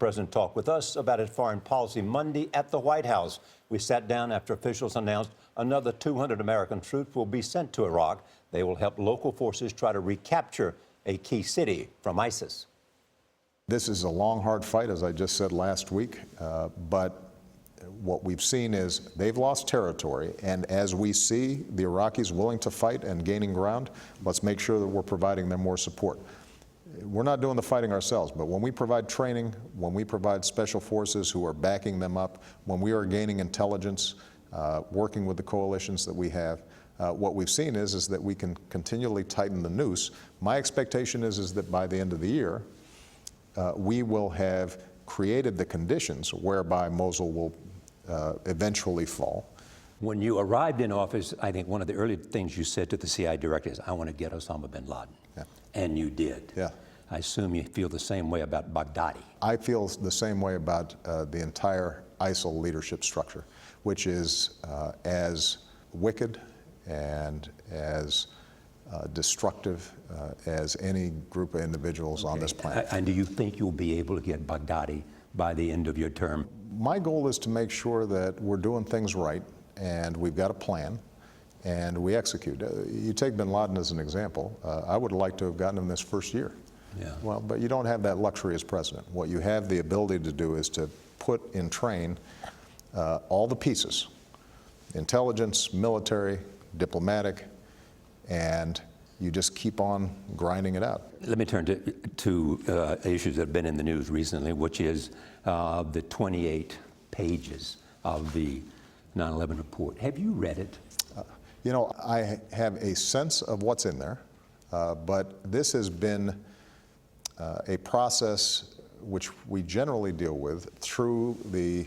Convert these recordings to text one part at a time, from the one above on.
President talked with us about his foreign policy Monday at the White House. We sat down after officials announced another 200 American troops will be sent to Iraq. They will help local forces try to recapture a key city from ISIS. This is a long, hard fight, as I just said last week, but what we've seen is they've lost territory, and as we see the Iraqis willing to fight and gaining ground, let's make sure that we're providing them more support. We're not doing the fighting ourselves, but when we provide training, when we provide special forces who are backing them up, when we are gaining intelligence, working with the coalitions that we have, what we've seen is that we can continually tighten the noose. My expectation is that by the end of the year, we will have created the conditions whereby Mosul will eventually fall. When you arrived in office, I think one of the early things you said to the CIA director is, I want to get Osama bin Laden. Yeah. And you did. Yeah. I assume you feel the same way about Baghdadi. I feel the same way about the entire ISIL leadership structure, which is as wicked and as destructive as any group of individuals on this planet. And do you think you'll be able to get Baghdadi by the end of your term? My goal is to make sure that we're doing things right, and we've got a plan, and we execute. You take bin Laden as an example. I would like to have gotten him this first year. Yeah. Well, but you don't have that luxury as president. What you have the ability to do is to put in train all the pieces: intelligence, military, diplomatic, and you just keep on grinding it out. Let me turn to issues that have been in the news recently, which is the 28 pages of the 9/11 report. Have you read it? You know, I have a sense of what's in there, but this has been a process which we generally deal with through the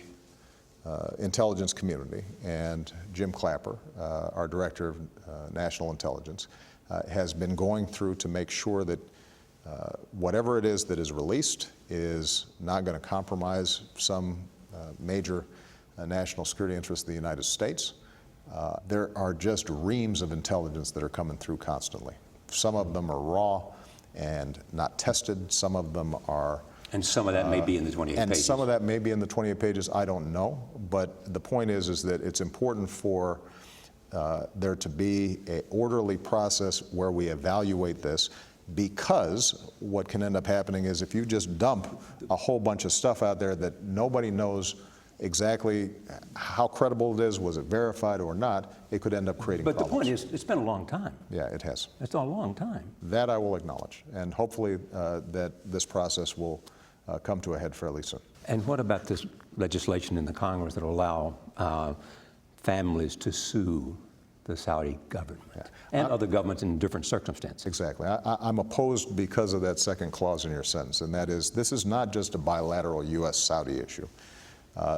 intelligence community, and Jim Clapper, our Director of National Intelligence, has been going through to make sure that whatever it is that is released is not going to compromise some major national security interest of the United States. There are just reams of intelligence that are coming through constantly. Some of them are raw and not tested. Some of them are... And some of that may be in the 28 pages. And some of that may be in the 28 pages, I don't know. But the point is that it's important for there to be an orderly process where we evaluate this, because what can end up happening is if you just dump a whole bunch of stuff out there that nobody knows exactly how credible it is, was it verified or not, it could end up creating problems. But the point is, it's been a long time. Yeah, it has. It's a long time. That I will acknowledge, and hopefully that this process will come to a head fairly soon. And what about this legislation in the Congress that will allow families to sue the Saudi government and other governments in different circumstances? Exactly. I'm opposed because of that second clause in your sentence, and that is, this is not just a bilateral U.S.-Saudi issue.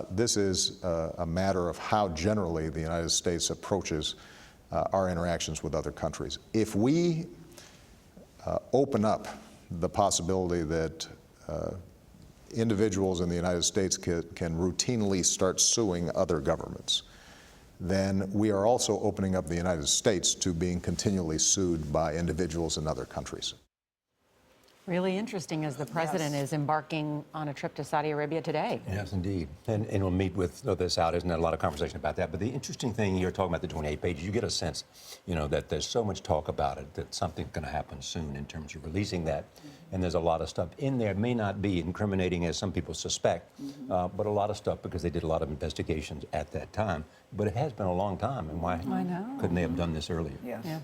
This is a matter of how generally the United States approaches our interactions with other countries. If we open up the possibility that individuals in the United States can routinely start suing other governments, then we are also opening up the United States to being continually sued by individuals in other countries. Really interesting, as the president is embarking on a trip to Saudi Arabia today. Yes, indeed. And we'll meet with the Saudis, and a lot of conversation about that. But the interesting thing, you're talking about the 28 pages, you get a sense, you know, that there's so much talk about it, that something's going to happen soon in terms of releasing that. And there's a lot of stuff in there. It may not be incriminating as some people suspect, but a lot of stuff because they did a lot of investigations at that time. But it has been a long time, and why couldn't they have done this earlier? Yeah.